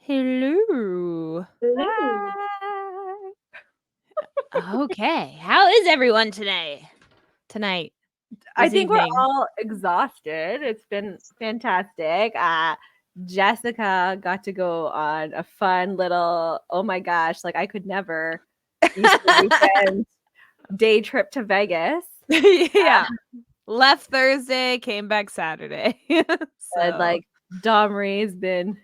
Hello. Hello. Okay. How is everyone today? Tonight. I This think we're evening. all exhausted. It's been fantastic. Jessica got to go on a fun little, oh my gosh, like I could never Easter weekend day trip to Vegas. Yeah. Left Thursday, came back Saturday. And like Domry's been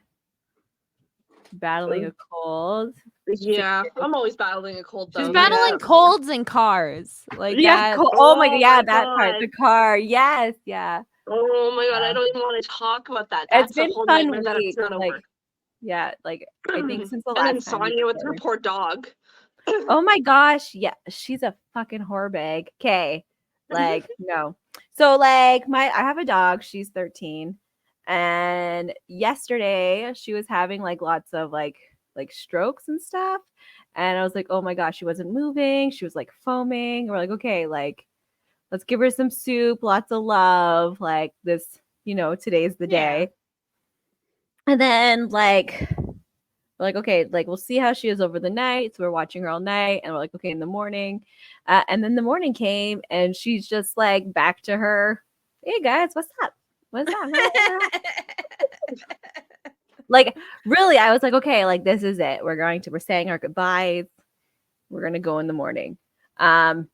battling a cold. Yeah, I'm always battling a cold though. She's no battling matter what. colds and cars. Like Yeah, that. oh my god, Oh yeah, my that part, God. the car. Yes, yeah. Oh my God, I don't even want to talk about that. It's That's a been whole fun nightmare that week. it's not Like, over. yeah, like I think since the And then last time we Sonia with her recorded. poor dog. Oh my gosh, yeah, she's a fucking whore bag. Okay. Like, no. So like I have a dog, she's 13. And yesterday she was having like lots of like strokes and stuff. And I was like, oh my gosh, she wasn't moving. She was like foaming. We're like, okay, like let's give her some soup, lots of love. Like this, today's the day. And then we're like, okay, like we'll see how she is over the night. So we're watching her all night, and we're like, okay, in the morning. And then the morning came, and she's just like back to her. Hey guys, what's up? What's up? Like really, I was like, okay, like this is it. We're saying our goodbyes. We're gonna go in the morning. And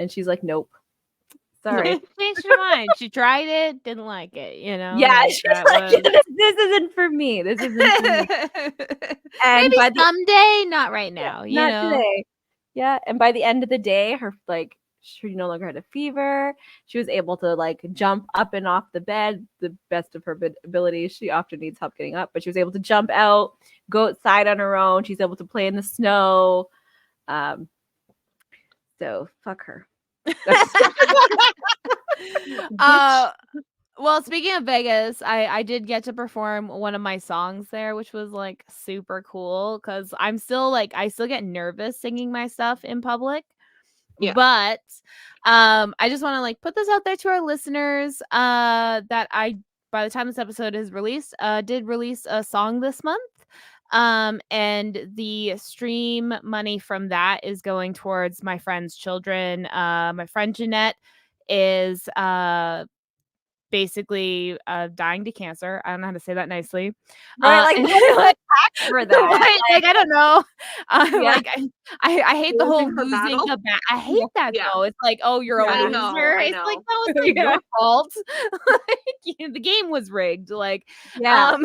she's like, nope. Sorry. Changed her mind. She tried it, didn't like it, Yeah, like, she's that like, was... this isn't for me. This isn't for me. And Maybe by the someday, not right now, not today. Yeah, and by the end of the day, she no longer had a fever. She was able to like jump up and off the bed, the best of her abilities. She often needs help getting up, but she was able to jump out, go outside on her own. She's able to play in the snow. So fuck her. Well, speaking of Vegas, I did get to perform one of my songs there, which was like super cool because I still get nervous singing my stuff in public. Yeah. But I just want to like put this out there to our listeners that I, by the time this episode is released, did release a song this month. And the stream money from that is going towards my friend's children. My friend Jeanette is basically dying to cancer. I don't know how to say that nicely. Right, like what is the tax for that? Right, like I don't know. Yeah. Like I hate the whole Losing her losing battle? the bat. I hate that Yeah. though. It's like, oh, you're a Yeah. loser. I It's know. like, no, it's not Yeah. your fault. Like, the game was rigged. Like, Yeah.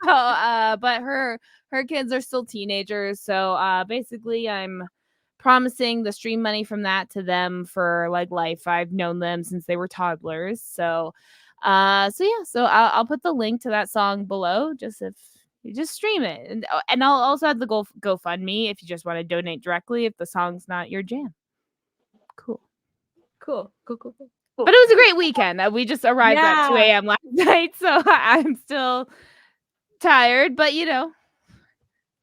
so but her kids are still teenagers. So basically I'm promising the stream money from that to them for like life. I've known them since they were toddlers. So I'll put the link to that song below, just if you just stream it, and I'll also have the GoFundMe if you just want to donate directly if the song's not your jam. Cool. Cool. But it was a great weekend. We just arrived at 2 Yeah. a.m. last night, so I'm still tired, but drinks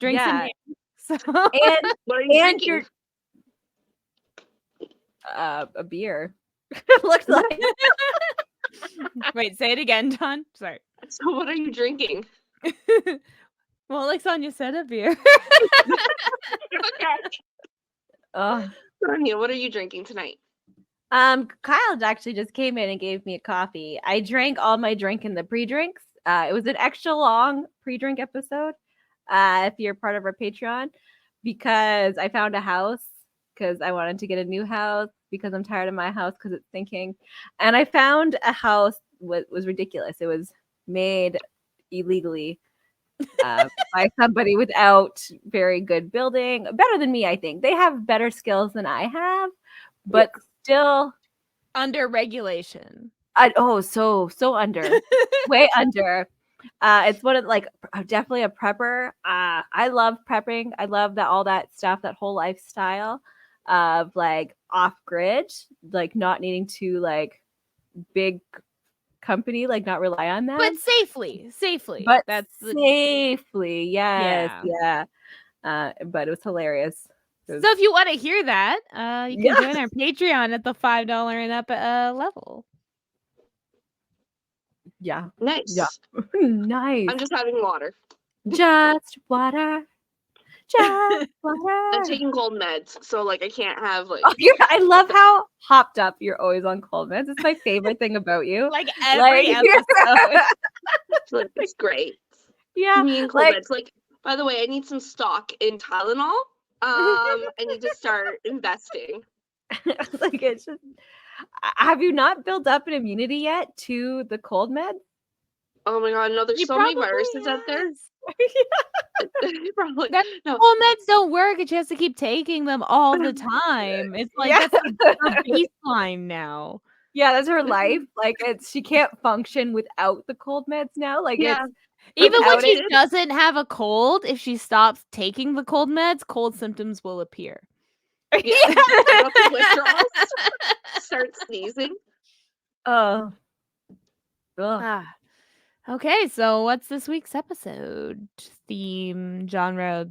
in Yeah. hand. So And What are you and drinking? you're a beer. It looks like wait, say it again, John. Sorry. So what are you drinking? Well, like Sonia said, a beer. oh. Sonia, what are you drinking tonight? Kyle actually just came in and gave me a coffee. I drank all my drink in the pre-drinks. It was an extra long pre-drink episode. If you're part of our Patreon, because I found a house because I wanted to get a new house because I'm tired of my house because it's sinking. And I found a house was ridiculous. It was made illegally by somebody without very good building, better than me. I think they have better skills than I have, but still Under regulation. so under, way under. It's one of definitely a prepper. I love prepping. I love all that stuff, that whole lifestyle of like off grid, like not needing to like big company, like not rely on them, but safely. But that's safely, yes, yeah. But it was hilarious. So if you want to hear that, you can join our Patreon at the $5 and up level. Yeah. Nice. Yeah. Nice. I'm just having water. Just water. Just water. I'm taking cold meds, so like I can't have like. Oh, I love how hopped up you're always on cold meds. It's my favorite thing about you. Like every episode. Like, it's great. Yeah, Me and cold meds. Like, by the way, I need some stock in Tylenol. I need to start investing. like it's just. Have you not built up an immunity yet to the cold meds? Oh my god, no! There's so many viruses out there. Probably no. Cold meds don't work. It has to keep taking them all the time. It's like that's her baseline now. Yeah, that's her life. Like she can't function without the cold meds now. Like it's even when she it. doesn't have a cold, if she stops taking the cold meds, cold symptoms will appear. Yeah. Withdrawals. Start sneezing. Oh. Okay, so what's this week's episode? Theme, genre,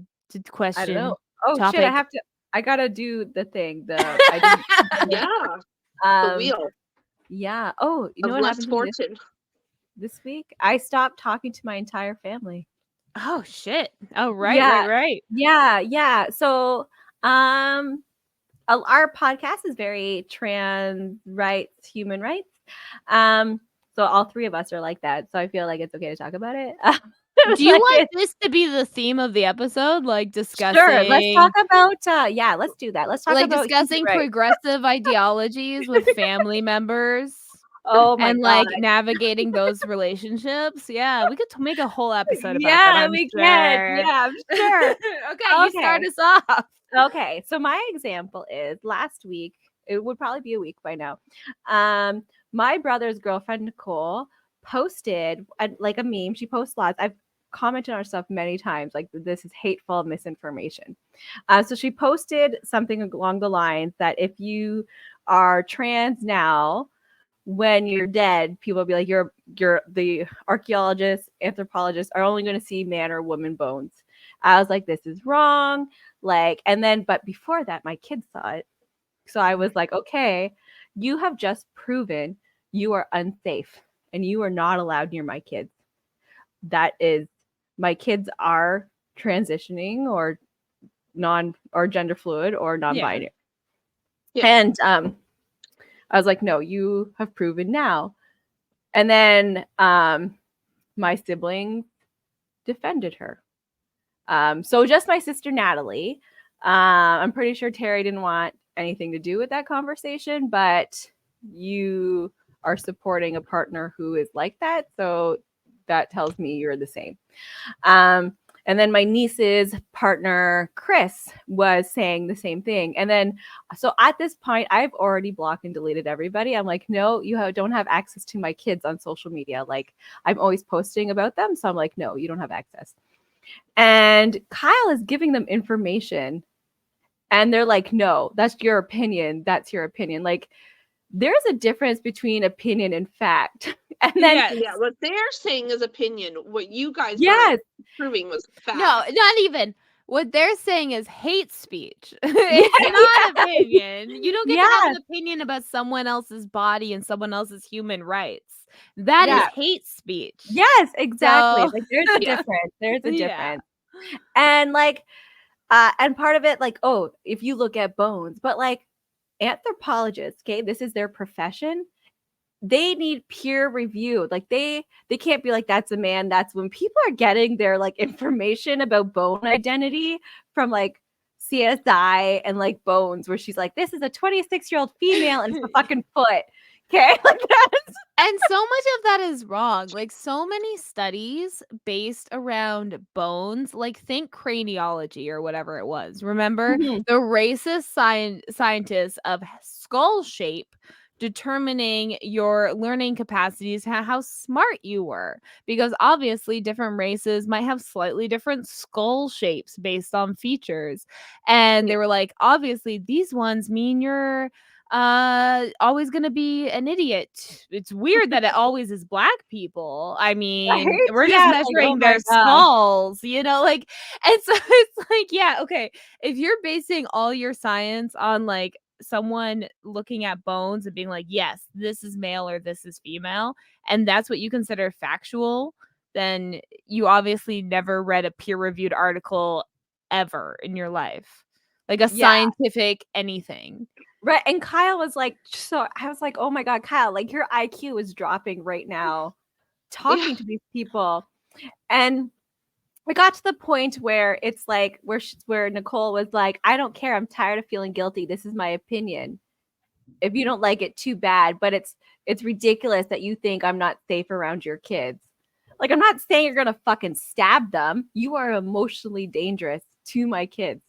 question. I don't know. Oh topic. Shit! I gotta do the thing. The wheel. Yeah. Oh, you know what happened to me this week? I stopped talking to my entire family. Oh shit! Oh right. Yeah. So, our podcast is very trans rights, human rights. So all three of us are like that. So I feel like it's okay to talk about it. Do you want this to be the theme of the episode? Like discussing. Sure. Let's talk about. Yeah, let's do that. Let's talk like about discussing progressive ideologies with family members. Oh my and God. like navigating those relationships. Yeah, we could make a whole episode about that. Yeah, we can. Yeah, I'm sure. Okay, you start us off. Okay, so my example is last week. It would probably be a week by now. My brother's girlfriend Nicole posted a meme. She posts lots. I've commented on her stuff many times. Like, this is hateful misinformation. So she posted something along the lines that if you are trans now, when you're dead, people will be like, you're the archaeologists, anthropologists are only going to see man or woman bones. I was like, this is wrong. Like, and then, but before that, my kids saw it. So I was like, okay, you have just proven you are unsafe and you are not allowed near my kids. That is, my kids are transitioning or gender fluid or non-binary. Yeah. And I was like, no, you have proven now. And then my siblings defended her. So just my sister Natalie. I'm pretty sure Terry didn't want anything to do with that conversation, but you are supporting a partner who is like that. So that tells me you're the same. And then my niece's partner, Chris, was saying the same thing. And then, so at this point, I've already blocked and deleted everybody. I'm like, no, you don't have access to my kids on social media. Like, I'm always posting about them. So I'm like, no, you don't have access. And Kyle is giving them information. And they're like, no, that's your opinion. That's your opinion. Like, there's a difference between opinion and fact. And then what they're saying is opinion. What you guys were proving was fact. No, not even. What they're saying is hate speech. It's not opinion. You don't get to have an opinion about someone else's body and someone else's human rights. That is hate speech. Yes, exactly. So, like, there's a difference. There's a difference. And like, and part of it, like, oh, if you look at bones, but like anthropologists, okay, this is their profession. They need peer review. Like they can't be like, that's a man, that's when people are getting their like information about bone identity from like CSI and like Bones, where she's like, this is a 26-year-old female and it's a fucking foot. Okay, like that. And so much of that is wrong. Like so many studies based around bones, like think craniology or whatever it was. Remember the racist scientists of skull shape determining your learning capacities, how smart you were, because obviously different races might have slightly different skull shapes based on features. And they were like, obviously these ones mean you're always gonna be an idiot. It's weird that it always is black people. I mean, we're just measuring their skulls, you know, like, and so it's like, yeah, okay, if you're basing all your science on like someone looking at bones and being like, yes, this is male or this is female, and that's what you consider factual, then you obviously never read a peer-reviewed article ever in your life. Like a scientific anything. Right. And Kyle was like, so I was like, oh my God, Kyle, like your IQ is dropping right now talking to these people. And we got to the point where it's like where Nicole was like, I don't care. I'm tired of feeling guilty. This is my opinion. If you don't like it, too bad. But it's ridiculous that you think I'm not safe around your kids. Like, I'm not saying you're going to fucking stab them. You are emotionally dangerous to my kids.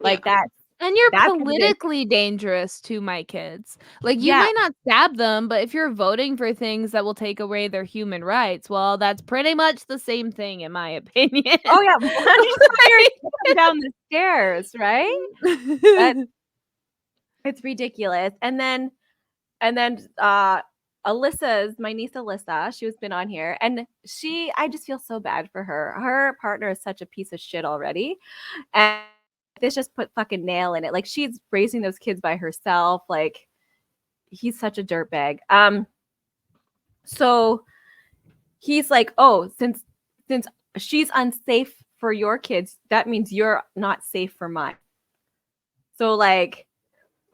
Like that. And you're politically dangerous to my kids. Like, you might not stab them, but if you're voting for things that will take away their human rights, well, that's pretty much the same thing, in my opinion. Oh, yeah. You're down the stairs, right? It's ridiculous. And then Alyssa's, my niece Alyssa, she's been on here, and I just feel so bad for her. Her partner is such a piece of shit already. And this just put fucking nail in it. Like, she's raising those kids by herself. Like, he's such a dirtbag. So he's like, oh, since she's unsafe for your kids, that means you're not safe for mine. So like,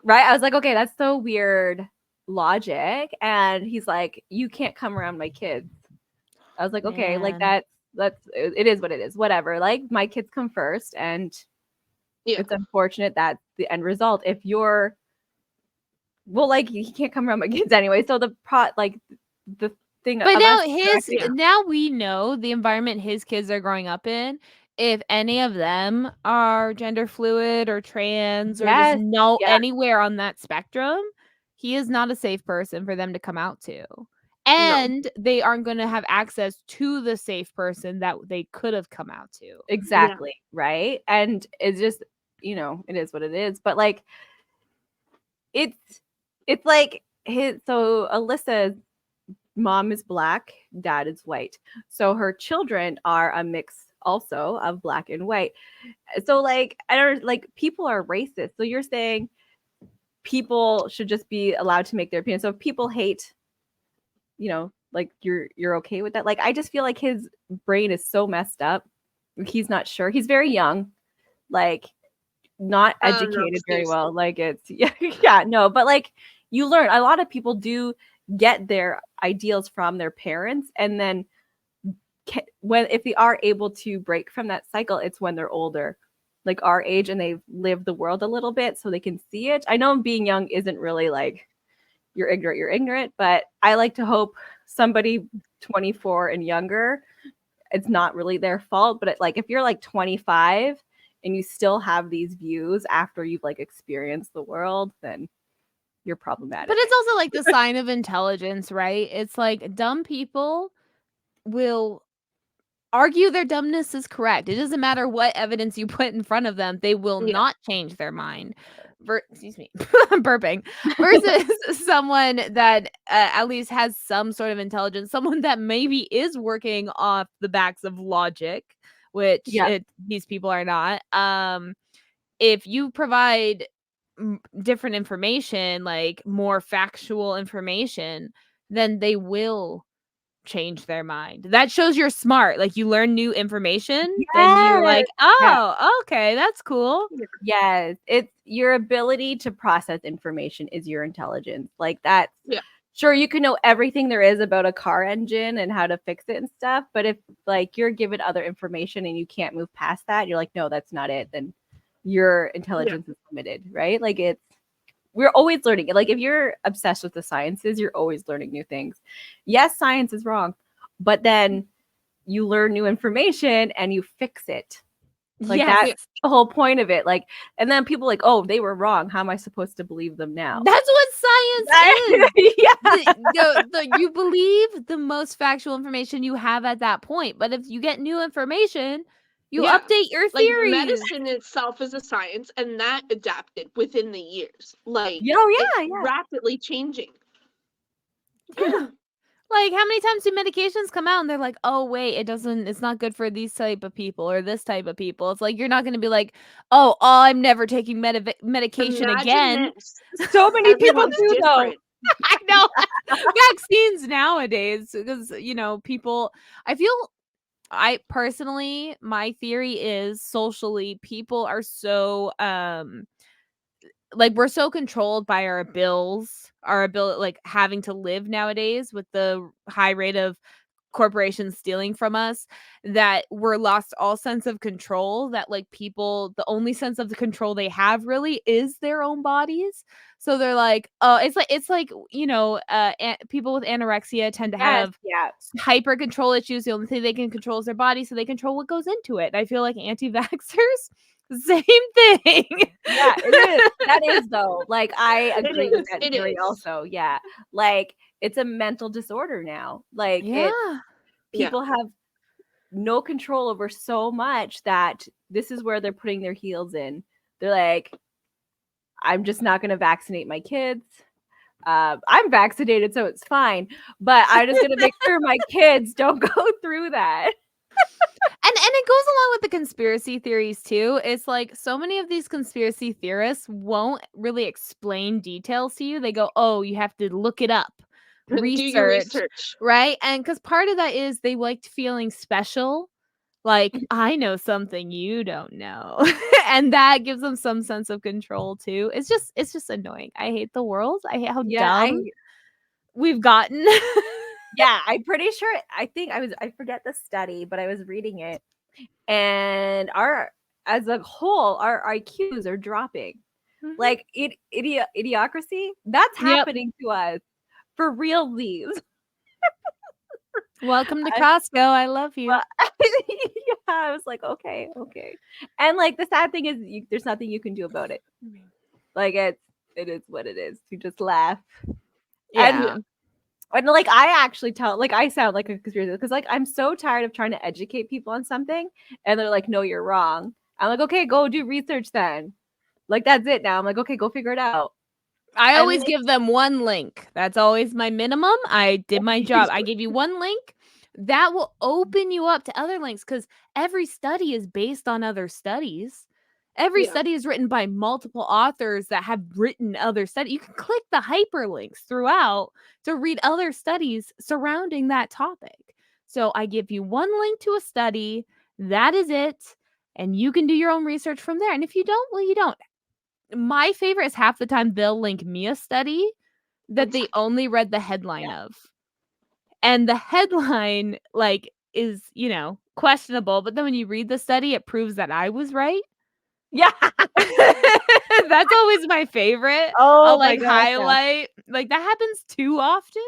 right? I was like, okay, that's so weird logic. And he's like, you can't come around my kids. I was like, okay, like that's it is what it is. Whatever. Like, my kids come first, and it's unfortunate that's the end result. If you're, well, like, he can't come around my kids anyway. So the thing. But now we know the environment his kids are growing up in. If any of them are gender fluid or trans or just anywhere on that spectrum, he is not a safe person for them to come out to. And they aren't going to have access to the safe person that they could have come out to. Exactly. Right. And it's just, it is what it is. But like, it's like so Alyssa's mom is Black, dad is white. So her children are a mix also of Black and white. So like, I don't like, people are racist. So you're saying people should just be allowed to make their opinion. So if people hate, like, you're okay with that. Like, I just feel like his brain is so messed up. He's not sure. He's very young, like, not educated very well. Like, it's but like, you learn. A lot of people do get their ideals from their parents, and then if they are able to break from that cycle, it's when they're older, like our age, and they've lived the world a little bit, so they can see it. I know being young isn't really like you're ignorant, but I like to hope somebody 24 and younger, it's not really their fault. But like, if you're like 25 and you still have these views after you've like experienced the world, then you're problematic. But it's also like the sign of intelligence, right? It's like dumb people will argue their dumbness is correct. It doesn't matter what evidence you put in front of them, they will not change their mind. Excuse me, I'm burping. Versus someone that at least has some sort of intelligence, someone that maybe is working off the backs of logic, which these people are not. If you provide different information, like more factual information, then they will change their mind. That shows you're smart. Like, you learn new information, then you're like, oh, okay, that's cool. Yes, it's your ability to process information is your intelligence. Like, that's sure, you can know everything there is about a car engine and how to fix it and stuff, but if like you're given other information and you can't move past that, you're like, no, that's not it, then your intelligence is limited, right? Like, we're always learning. Like, if you're obsessed with the sciences, you're always learning new things. Yes, science is wrong, but then you learn new information and you fix it. Like, that's the whole point of it. Like, and then people like, oh, they were wrong. How am I supposed to believe them now? That's what science is. You believe the most factual information you have at that point. But if you get new information, you update your theories. Like, medicine itself is a science, and that adapted within the years. Like, rapidly changing. Like, how many times do medications come out and they're like, oh, wait, it's not good for these type of people or this type of people. It's like, you're not going to be like, oh, I'm never taking medication again. This. So many people do, though. I know. Vaccines nowadays, because, people, I feel I personally, my theory is socially, people are so like we're so controlled by our bills, our ability, like having to live nowadays with the high rate of corporations stealing from us, that we're lost all sense of control, that like people, the only sense of the control they have really is their own bodies. So they're like, oh, it's like people with anorexia tend to Yes, have yeah. hyper control issues. The only thing they can control is their body, so they control what goes into it. And I feel like anti-vaxxers, same thing. Yeah, it is. That is though. Like I agree with that It theory is. also. Yeah. Like it's a mental disorder now. Like Yeah. Yeah. people have no control over so much that this is where they're putting their heels in. They're like, I'm just not going to vaccinate my kids. I'm vaccinated, so it's fine. But I'm just going to make sure my kids don't go through that. And it goes along with the conspiracy theories too. It's like so many of these conspiracy theorists won't really explain details to you. They go, "Oh, you have to look it up, Do your research," research. right? And because part of that is they liked feeling special, like I know something you don't know, and that gives them some sense of control too. It's just annoying. I hate the world. I hate how Yeah, dumb we've gotten. yeah, I'm pretty sure. I forget the study, but I was reading it, and as a whole, our IQs are dropping. Mhm. Like idiocracy, that's Yep. happening to us for real. These, Welcome to Costco. I love you. well, yeah, I was like, okay, and like the sad thing is, there's nothing you can do about it. Like it is what it is. You just laugh, Yeah. and like I actually I sound like a conspiracy because like I'm so tired of trying to educate people on something, and they're like, no, you're wrong. I'm like, okay, go do research then. Like that's it now. I'm like, okay, go figure it out. I And always give them one link. That's always my minimum. I did my job. I give you one link. That will open you up to other links because every study is based on other studies. Every Yeah. study is written by multiple authors that have written other studies. You can click the hyperlinks throughout to read other studies surrounding that topic. So I give you one link to a study. That is it. And you can do your own research from there. And if you don't, well, you don't. My favorite is half the time they'll link me a study that they only read the headline of. And the headline, like, is, questionable. But then when you read the study, it proves that I was right. yeah. That's always my favorite. Oh I'll my like gosh. highlight. Like that happens too often.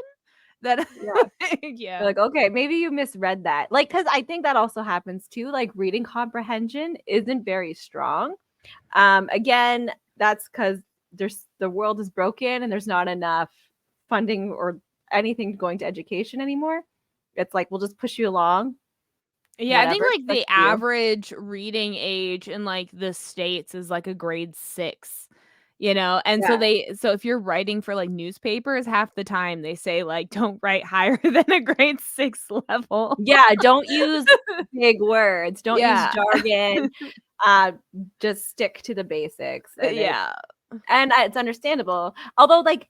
That You're like, okay, maybe you misread that. Like, because I think that also happens too. Like, reading comprehension isn't very strong. Again, that's because the world is broken and there's not enough funding or anything going to education anymore. It's like we'll just push you along. Yeah, I think Whatever. like That's the you. average reading age in like the States is like a grade 6. And so Yeah. so if you're writing for like newspapers, half the time they say like don't write higher than a grade 6 level. Yeah. Don't use big words. Don't use Yeah. jargon. Just stick to the basics. Yeah. It's understandable. Although, like,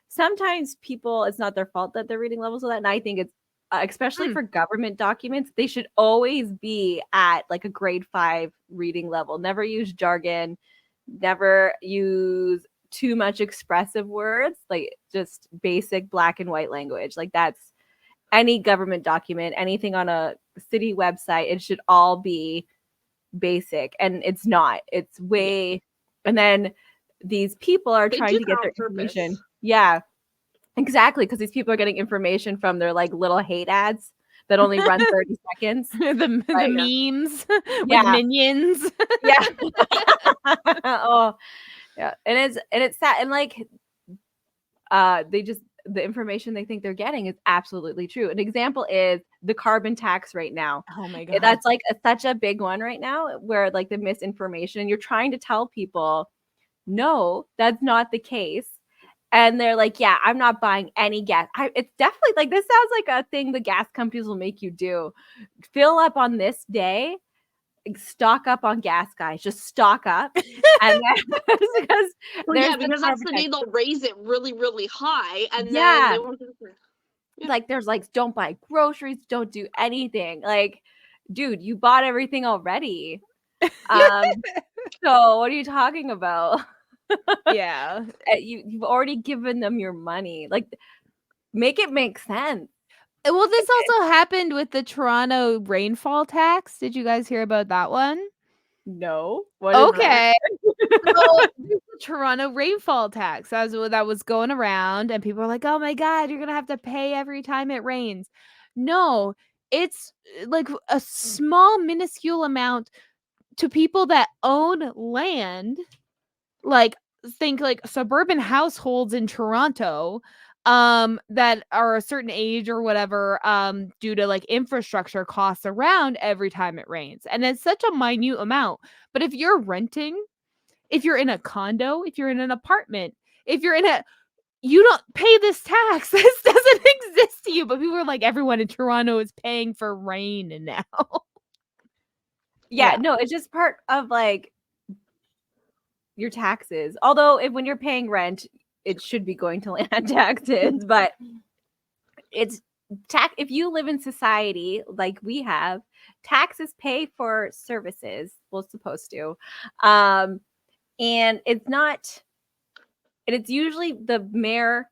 sometimes people, it's not their fault that they're reading levels of that. And I think it's, especially for government documents, they should always be at like a grade 5 reading level. Never use jargon, never use too much expressive words, like just basic black and white language. Like, that's any government document, anything on a city website, it should all be basic. And it's not. It's way, and then these people are They trying do to that get on their purpose. information. Yeah, exactly. Because these people are getting information from their like little hate ads that only run 30 seconds. the Right. memes with Yeah. minions. Yeah. Oh, yeah. And it's sad. And like, the information they think they're getting is absolutely true. An example is the carbon tax right now. Oh my god. That's like such a big one right now, where like the misinformation, and you're trying to tell people, no, that's not the case. And they're like, yeah, I'm not buying any gas. It's definitely like, this sounds like a thing the gas companies will make you do. Fill up on this day, stock up on gas, guys. Just stock up. And then because that's the day they'll raise it really, really high. And Yeah. then they won't. Like, there's like, don't buy groceries, don't do anything. Like, dude, you bought everything already. So what are you talking about? Yeah. You've already given them your money. Like, make it make sense. Well, this also happened with the Toronto rainfall tax. Did you guys hear about that one? No. What is that? Okay. So there's the Toronto rainfall tax. That was going around, and people were like, "Oh my god, you're gonna have to pay every time it rains." No, it's like a small, minuscule amount to people that own land. Like, think like suburban households in Toronto that are a certain age or whatever due to like infrastructure costs around every time it rains. And it's such a minute amount. But if you're renting, if you're in a condo, if you're in an apartment, if you're in a you don't pay this tax. This doesn't exist to you. But people are like, everyone in Toronto is paying for rain now. Yeah, no, it's just part of like your taxes. Although when you're paying rent, it should be going to land taxes, but it's tax. If you live in society like we have, taxes pay for services. Well, it's supposed to, and it's not. And it's usually the mayor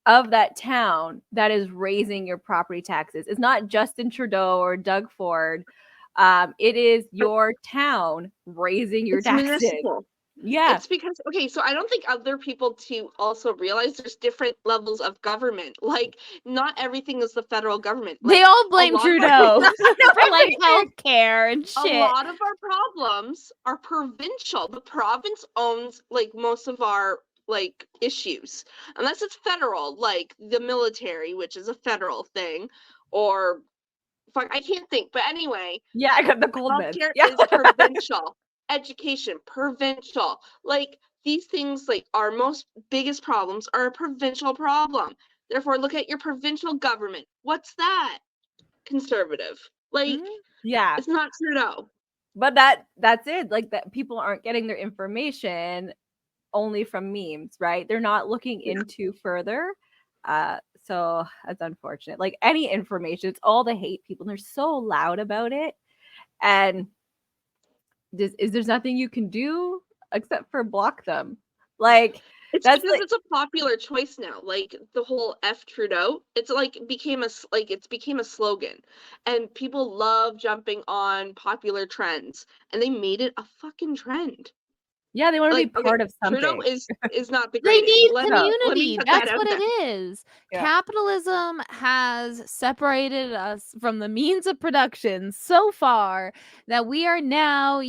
of that town that is raising your property taxes. It's not Justin Trudeau or Doug Ford. It is your town raising your taxes. Municipal. Yeah. It's because, okay, so I don't think other people to also realize there's different levels of government. Like, not everything is the federal government. Like, They all blame Trudeau for like a healthcare and shit. lot of our problems are provincial. The province owns like most of our like issues, unless it's federal, like the military, which is a federal thing, or fuck, I can't think. But anyway, yeah, I got the cold meds. healthcare Yeah. is provincial. Education, provincial. Like these things, like our most biggest problems are a provincial problem. Therefore, look at your provincial government. What's that? Conservative. Like, yeah, it's not Trudeau. but that's it. Like that, people aren't getting their information only from memes, right? They're not looking into further. So that's unfortunate. Like any information, it's all the hate people. They're so loud about it, and there's nothing you can do except for block them. Like it's that's because like, it's a popular choice now. Like the whole F Trudeau, it's like became a slogan, and people love jumping on popular trends, and they made it a fucking trend. yeah, they want to Like, be part of Trudeau something. is not the They greatest. need Let community. me put that That's out what there. it is. Yeah. Capitalism has separated us from the means of production so far that we are now,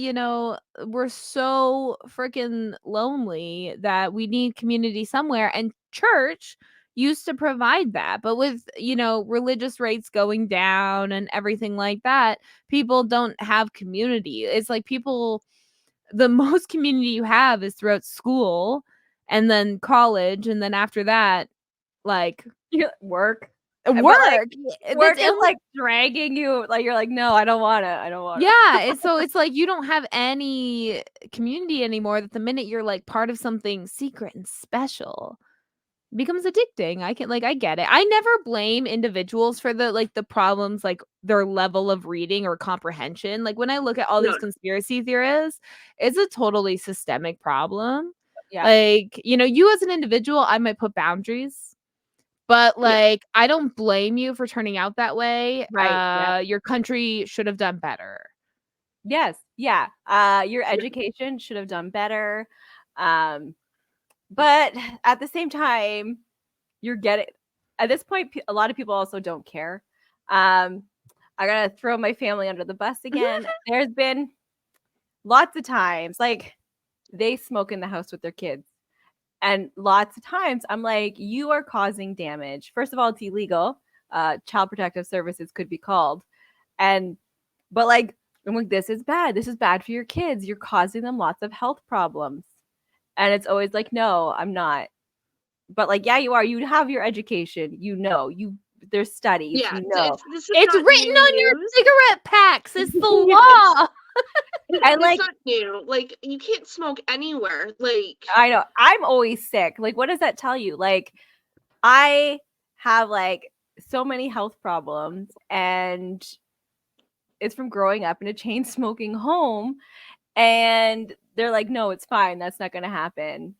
we're so freaking lonely that we need community somewhere. And church used to provide that. But with, religious rates going down and everything like that, people don't have community. It's like the most community you have is throughout school and then college, and then after that, like work. work. Work is like dragging you. Like you're like, no, I don't want it. Yeah, it's like you don't have any community anymore. That the minute you're like part of something secret and special, it becomes addicting. I get it. I never blame individuals for the problems, like their level of reading or comprehension. Like when I look at all these conspiracy theorists, it's a totally systemic problem. Yeah. Like, you as an individual, I might put boundaries, but like I don't blame you for turning out that way. Right. Your country should have done better. Yes. Yeah. Your education should have done better. But at the same time, you're getting at this point, a lot of people also don't care. I gotta throw my family under the bus again. There's been lots of times like they smoke in the house with their kids. And lots of times I'm like, you are causing damage. First of all, it's illegal. Child Protective Services could be called. But like, I'm like, this is bad. This is bad for your kids. You're causing them lots of health problems. And it's always like, no, I'm not. But like, yeah, you are. You have your education. There's studies. Yeah, It's written on your cigarette packs. It's the law. And like, it's not new. Like, you can't smoke anywhere. Like, I know. I'm always sick. Like, what does that tell you? Like, I have like so many health problems, and is from growing up in a chain smoking home, and they're like, no, it's fine, that's not going to happen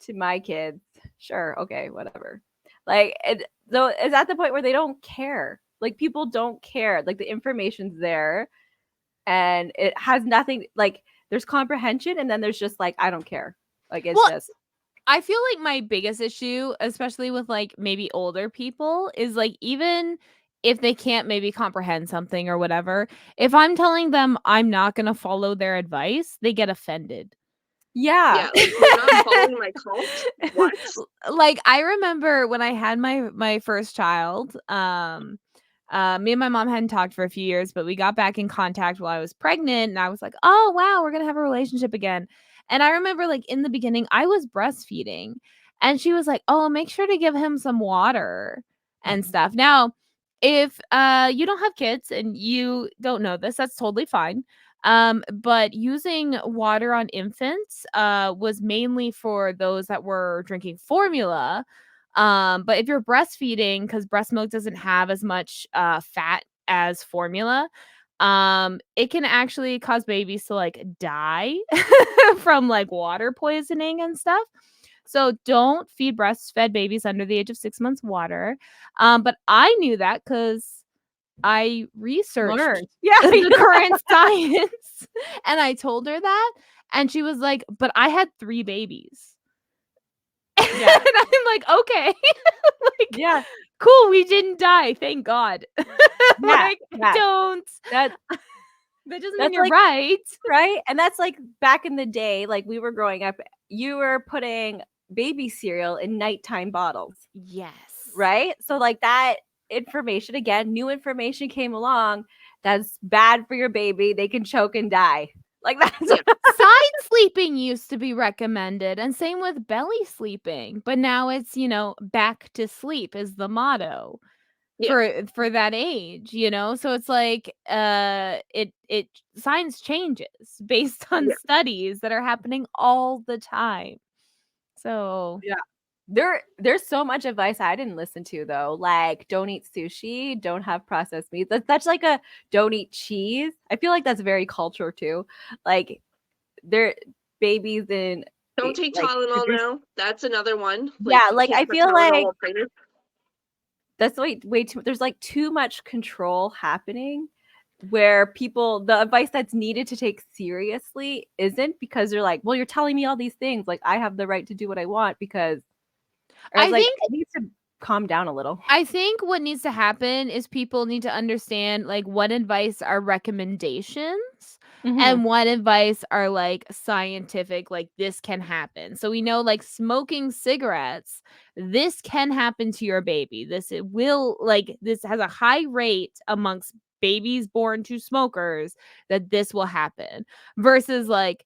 to my kids. Sure, okay, whatever. Like, so it's at the point where they don't care. Like, people don't care. Like, the information's there, and it has nothing. Like, there's comprehension, and then there's just like, I don't care. Like, it's just. I feel like my biggest issue, especially with like maybe older people, is like even if they can't maybe comprehend something or whatever, if I'm telling them I'm not going to follow their advice, they get offended. Yeah. Like, you're not following my cult? What? Like, I remember when I had my first child, me and my mom hadn't talked for a few years, but we got back in contact while I was pregnant, and I was like, oh wow, we're gonna have a relationship again. And I remember, like, in the beginning I was breastfeeding, and she was like, oh, make sure to give him some water and stuff. Now, if you don't have kids and you don't know this, that's totally fine. But using water on infants was mainly for those that were drinking formula. But if you're breastfeeding, because breast milk doesn't have as much fat as formula, it can actually cause babies to like die from like water poisoning and stuff. So don't feed breastfed babies under the age of 6 months water. But I knew that because I researched the current science, and I told her that, and she was like, but I had 3 babies. Yeah. And I'm like, okay. Like, yeah, cool, we didn't die, thank God. Like, don't. That doesn't mean you're like, right? And that's like back in the day, like we were growing up, you were putting baby cereal in nighttime bottles. Yes. Right? So like that information, again, new information came along that's bad for your baby. They can choke and die. Like that's side sleeping used to be recommended, and same with belly sleeping, but now it's, back to sleep is the motto for that age, so it's like it science changes based on studies that are happening all the time. So there's so much advice I didn't listen to though, like don't eat sushi, don't have processed meat. That's like a don't eat cheese. I feel like that's very cultural too. Like they're babies in don't take like, Tylenol now. That's another one. Like, yeah, like I feel like that's way too. There's like too much control happening, where people the advice that's needed to take seriously isn't, because they're like, well, you're telling me all these things, like I have the right to do what I want, because I think it needs to calm down a little. I think what needs to happen is people need to understand like what advice are recommendations and what advice are like scientific, like this can happen. So we know like smoking cigarettes, this can happen to your baby. This has a high rate amongst babies born to smokers that this will happen, versus like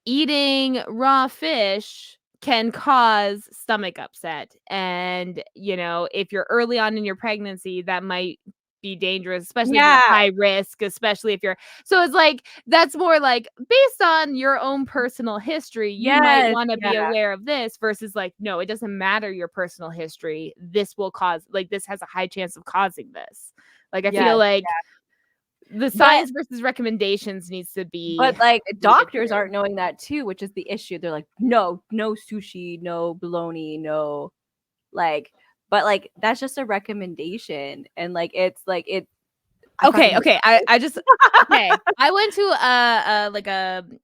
eating raw fish can cause stomach upset. And, if you're early on in your pregnancy, that might be dangerous, especially if you're high risk, especially if you're. So it's like, that's more like based on your own personal history, you might want to be aware of this, versus like, no, it doesn't matter your personal history. This will cause, like, this has a high chance of causing this. Like, I feel like the science versus recommendations needs to be, but like doctors aren't knowing that too, which is the issue. They're like, no sushi, no bologna, no, like, but like that's just a recommendation, and like it's like it. Okay. I just I went to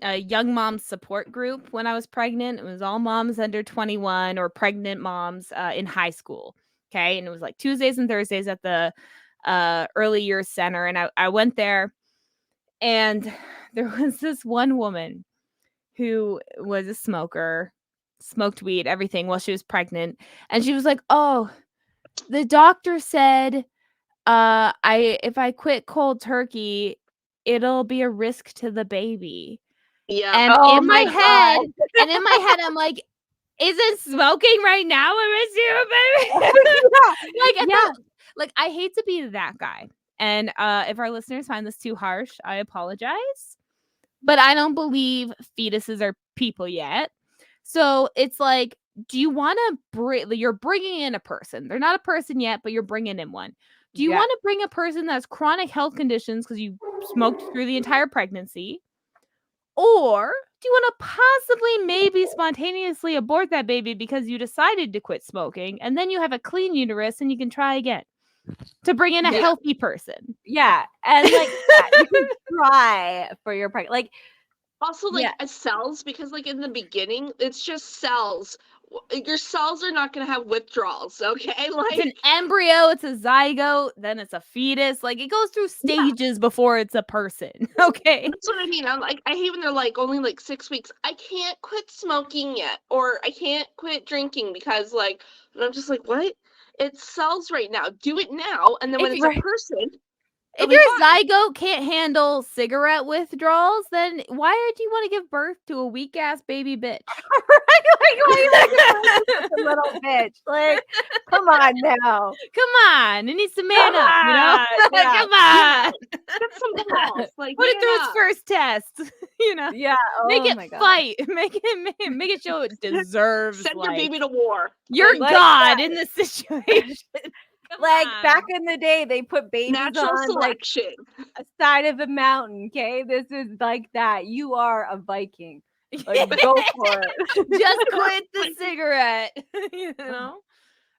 a young mom support group when I was pregnant. It was all moms under 21 or pregnant moms in high school. Okay, and it was like Tuesdays and Thursdays at the early years center, and I went there, and there was this one woman who was a smoker, smoked weed, everything, while she was pregnant, and she was like, oh, the doctor said if I quit cold turkey, it'll be a risk to the baby. And in my head I'm like, isn't smoking right now a risk to a baby? Like, I hate to be that guy. And if our listeners find this too harsh, I apologize. But I don't believe fetuses are people yet. So it's like, do you want to you're bringing in a person. They're not a person yet, but you're bringing in one. Do you want to bring a person that has chronic health conditions because you smoked through the entire pregnancy? Or do you want to possibly maybe spontaneously abort that baby because you decided to quit smoking and then you have a clean uterus and you can try again to bring in a healthy person? Yeah. And like you can try for your pregnant. Like Also, like cells, because like in the beginning, it's just cells. Your cells are not going to have withdrawals, okay? Like it's an embryo, it's a zygote, then it's a fetus. Like it goes through stages before it's a person. Okay. That's what I mean. I'm like, I hate when they're like only like 6 weeks. I can't quit smoking yet, or I can't quit drinking because like, and I'm just like, what? It's cells right now. Do it now, and then when it's a person. If your zygote can't handle cigarette withdrawals, then why do you want to give birth to a weak ass baby bitch? Like, why are you like a little bitch? Like, come on now. Come on. It needs to man up, you know? Come on. Get some balls. Like, put it through its first test. You know? Yeah. Make it fight. Make it show it deserves. Send your baby to war. You're God in this situation. Like back in the day, they put babies natural on selection. like a side of a mountain. Okay, this is like that. You are a Viking. Like, go for it. Just quit the cigarette. You know.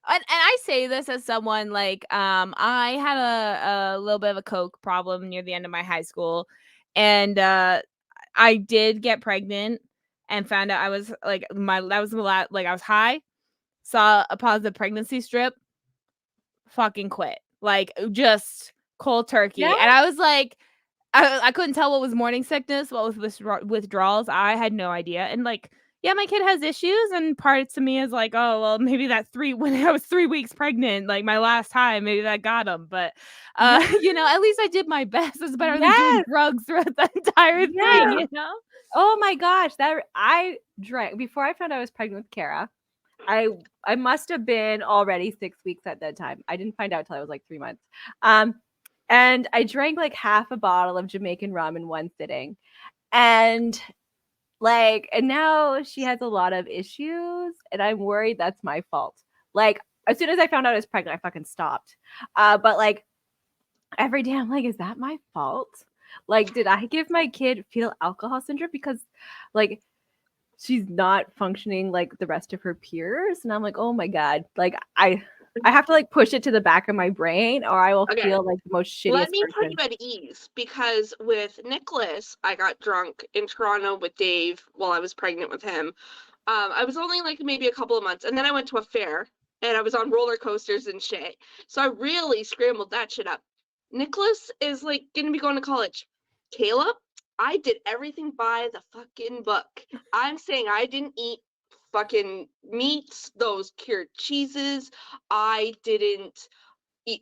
And I say this as someone like I had a little bit of a coke problem near the end of my high school, and I did get pregnant and found out I was like that was the last, like I was high, saw a positive pregnancy strip. Fucking quit, like just cold turkey. And I was like, I couldn't tell what was morning sickness, what was withdrawals. I had no idea. And like, yeah, my kid has issues, and parts of me is like, oh well, maybe that when I was 3 weeks pregnant, like my last time, maybe that got him. But you know, at least I did my best. It's better than doing drugs throughout the entire thing, you know. Oh my gosh, that I drank before I found out I was pregnant with Kara. I must have been already 6 weeks at that time. I didn't find out till I was like 3 months. And I drank like half a bottle of Jamaican rum in one sitting. And now she has a lot of issues, and I'm worried that's my fault. Like as soon as I found out I was pregnant, I fucking stopped. But like every day I'm like, is that my fault? Like, did I give my kid fetal alcohol syndrome because like she's not functioning like the rest of her peers? And I'm like, oh my God, like I have to like push it to the back of my brain, or I will feel like the most shittiest Let me person. put you at ease, because with Nicholas, I got drunk in Toronto with Dave while I was pregnant with him. I was only like maybe a couple of months, and then I went to a fair and I was on roller coasters and shit. So I really scrambled that shit up. Nicholas is like gonna be going to college. Kayla, I did everything by the fucking book. I'm saying I didn't eat fucking meats, those cured cheeses. I didn't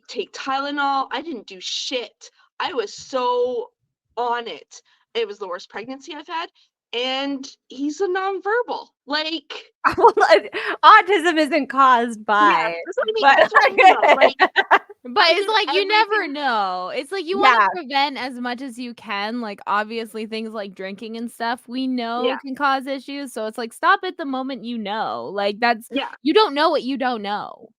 take Tylenol. I didn't do shit. I was so on it. It was the worst pregnancy I've had. And he's a nonverbal. Like, well, autism isn't caused by. That's what I mean. Like, but it's like you never know. It's like you want to prevent as much as you can. Like obviously things like drinking and stuff we know can cause issues. So it's like stop it the moment you know. Like that's you don't know what you don't know.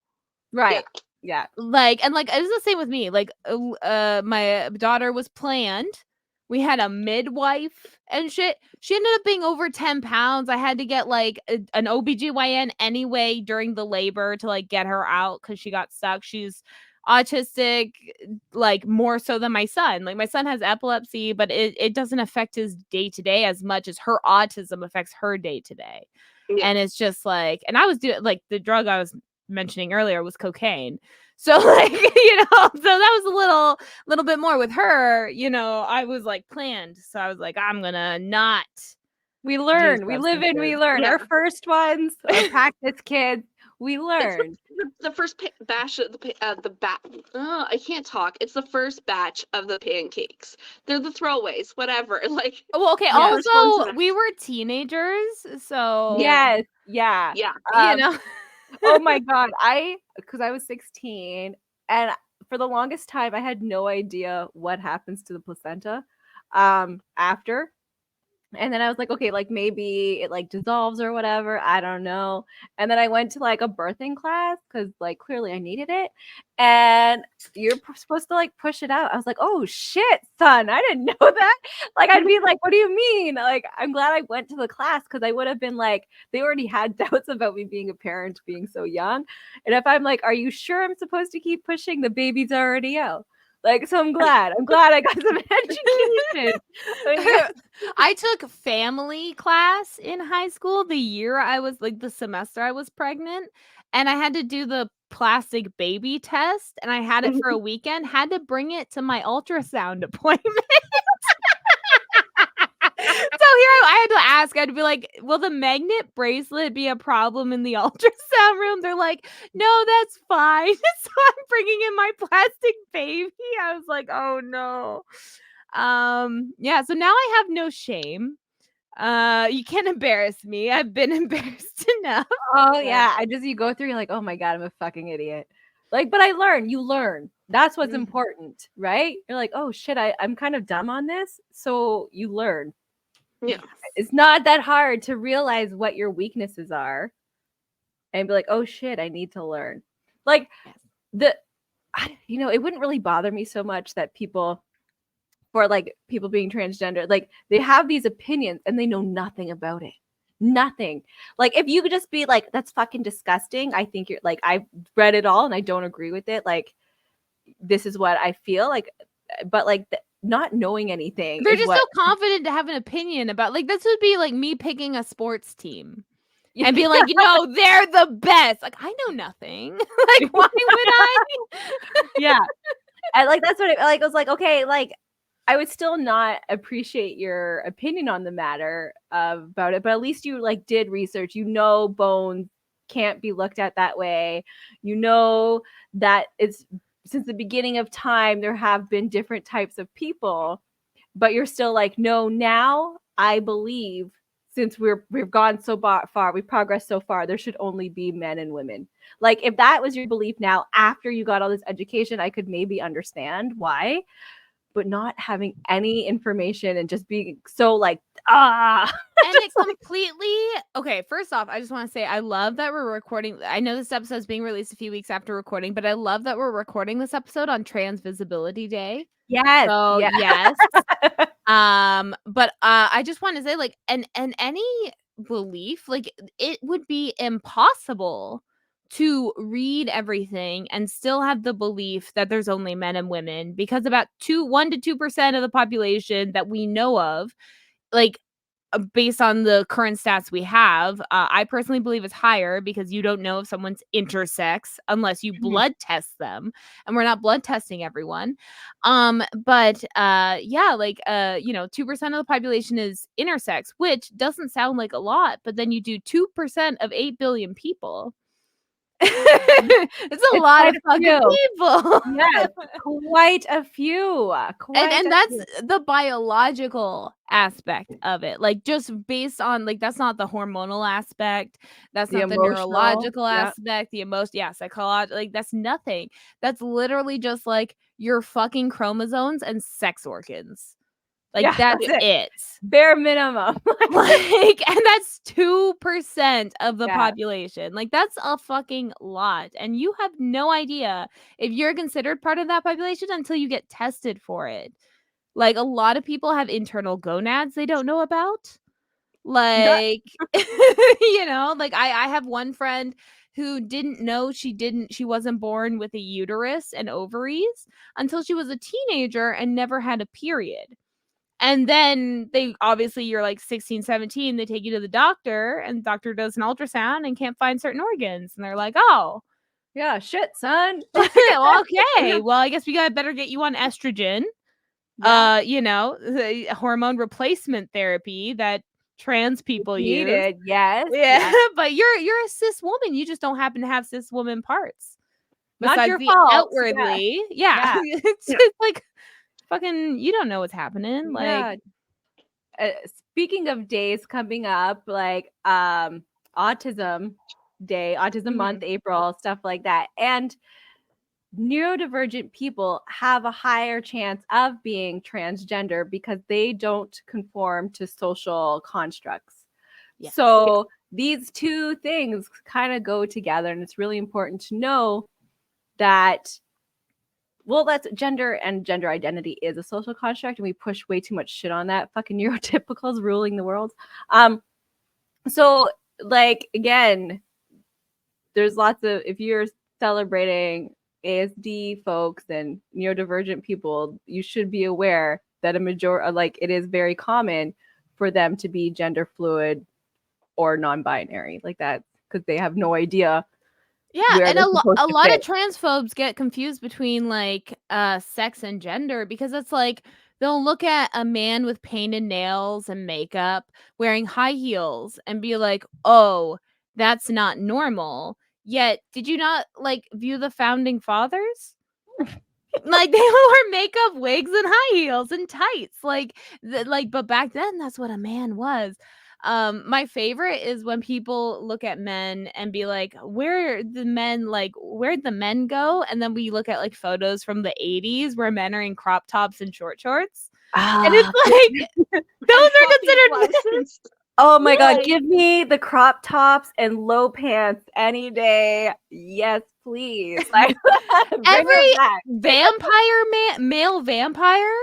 Right. Yeah. Like and like it's the same with me. Like my daughter was planned. We had a midwife and shit. She ended up being over 10 pounds. I had to get like an OBGYN anyway during the labor to like get her out because she got stuck. She's autistic, like more so than my son. Like my son has epilepsy, but it doesn't affect his day to day as much as her autism affects her day to day. And it's just like, and I was doing like the drug I was mentioning earlier was cocaine. So like, you know, so that was a little bit more with her, you know, I was like planned. So I was like, I'm gonna not. We learn, we live and we learn. Our first ones, our practice kids, we learn. The first batch of I can't talk. It's the first batch of the pancakes. They're the throwaways, whatever. Like, well, okay. Also, we were teenagers, so yeah. You know. Oh my God. Because I was 16, and for the longest time I had no idea what happens to the placenta after. And then I was like, okay, like maybe it like dissolves or whatever. I don't know. And then I went to like a birthing class because like clearly I needed it. And you're supposed to like push it out. I was like, oh shit, son, I didn't know that. Like I'd be like, what do you mean? Like I'm glad I went to the class because I would have been like, they already had doubts about me being a parent being so young. And if I'm like, are you sure I'm supposed to keep pushing? The baby's already out. Like, so I'm glad I got some education. Like, I took family class in high school the year I was like the semester I was pregnant, and I had to do the plastic baby test, and I had it for a weekend, had to bring it to my ultrasound appointment. So here I had to ask, I'd be like, will the magnet bracelet be a problem in the ultrasound room? They're like, no, that's fine. So I'm bringing in my plastic baby. I was like, oh no. Yeah, so now I have no shame. You can't embarrass me. I've been embarrassed enough. oh yeah, you go through, you're like, oh my god, I'm a fucking idiot. Like, but you learn. That's what's important, right? You're like, oh shit, I'm kind of dumb on this. So you learn. Yeah. It's not that hard to realize what your weaknesses are and be like, oh shit, I need to learn. Like it wouldn't really bother me so much that people being transgender, like they have these opinions and they know nothing about it. Nothing. Like if you could just be like, that's fucking disgusting. I think you're like, I've read it all and I don't agree with it. Like, this is what I feel like, but like not knowing anything. They're just so confident to have an opinion about, like, this would be like me picking a sports team and be like, they're the best. Like, I know nothing. Like, why would I? Yeah. And like, that's what I was like, okay, like, I would still not appreciate your opinion on the matter about it, but at least you like did research. Bones can't be looked at that way. That it's since the beginning of time there have been different types of people, but you're still like, no. Now I believe since we've gone so far, we've progressed so far, there should only be men and women. Like if that was your belief now after you got all this education, I could maybe understand why. But not having any information and just being so like, and it completely okay. First off, I just want to say I love that we're recording. I know this episode is being released a few weeks after recording, but I love that we're recording this episode on Trans Visibility Day. Yes. So yes. But I just want to say, like, and any belief, like, it would be impossible to read everything and still have the belief that there's only men and women, because about 1 to 2% of the population that we know of, like, based on the current stats we have, I personally believe it's higher because you don't know if someone's intersex unless you blood test them, and we're not blood testing everyone. But yeah, like 2% of the population is intersex, which doesn't sound like a lot, but then you do 2% of 8 billion people. It's a lot of fucking people. Yes, quite a few. And that's the biological aspect of it. Like, just based on, like, that's not the hormonal aspect. That's not the neurological aspect, the emotion, psychological. Like, that's nothing. That's literally just like your fucking chromosomes and sex organs. Like, that's it. Bare minimum. Like, and that's 2% of the population. Like, that's a fucking lot. And you have no idea if you're considered part of that population until you get tested for it. Like, a lot of people have internal gonads they don't know about. Like, like I have one friend who didn't know she wasn't born with a uterus and ovaries until she was a teenager and never had a period. And then you're like 16, 17, they take you to the doctor and the doctor does an ultrasound and can't find certain organs. And they're like, oh. Yeah, shit, son. Okay. Well, I guess we better get you on estrogen. Yeah. The hormone replacement therapy that trans people use. Yes. Yeah. But you're a cis woman. You just don't happen to have cis woman parts. Not your fault. Outwardly. Yeah. It's just like, fucking, you don't know what's happening. Like, speaking of days coming up, like autism day, autism month, April, stuff like that. And neurodivergent people have a higher chance of being transgender because they don't conform to social constructs. Yes. So these two things kind of go together, and it's really important to know that, well, that's gender, and gender identity is a social construct, and we push way too much shit on that. Fucking neurotypicals ruling the world. So like, again, there's lots of, if you're celebrating ASD folks and neurodivergent people, you should be aware that a majority, like, it is very common for them to be gender fluid or non-binary, like that, because they have no idea. Yeah, where and they're a supposed to lot of fit. transphobes get confused between like sex and gender, because it's like they'll look at a man with painted nails and makeup wearing high heels and be like, "Oh, that's not normal." Yet, did you not like view the founding fathers? Like they wore makeup, wigs, and high heels and tights. But back then, that's what a man was. My favorite is when people look at men and be like, where'd the men go? And then we look at like photos from the 80s where men are in crop tops and short shorts. And it's like those are considered blouses. Oh my God, Like- give me the crop tops and low pants any day. Yes, please. Like, bring every it back. male vampire,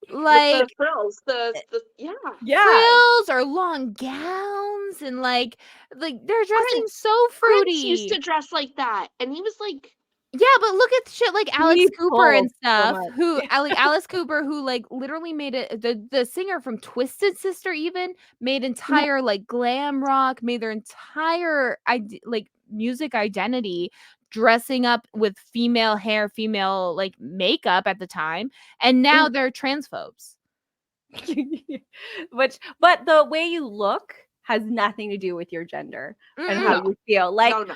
With like the frills, the Yeah. frills or long gowns, and like they're dressing Prince. so Prince used fruity. to dress like that, and he was like, Yeah, but look at shit like Alex He Cooper and pulled so stuff, much. who like Alice Cooper, who like literally made it. The singer from Twisted Sister even made entire like glam rock, made their entire like music identity dressing up with female hair, female like makeup at the time, and now they're transphobes. But the way you look has nothing to do with your gender and how No. you feel. Like, no.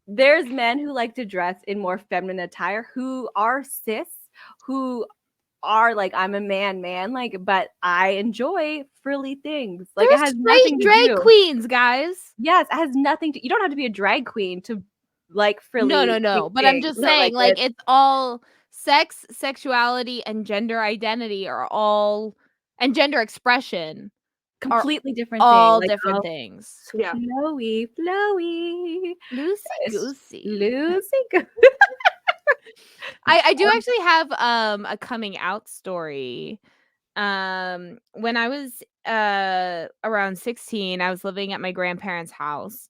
there's men who like to dress in more feminine attire, who are cis, who are like, I'm a man, like, but I enjoy frilly things. Like, There's it has straight nothing to drag do. queens, guys. Yes, it has nothing to. You don't have to be a drag queen to like frilly. No. But I'm just things. saying, like, It's it's all sex, sexuality, and gender identity are all, and gender expression completely different all thing. Like, different things. Yeah. flowy, Loosey It's goosey. Lucy. I do actually have a coming out story. When I was around 16, I was living at my grandparents' house.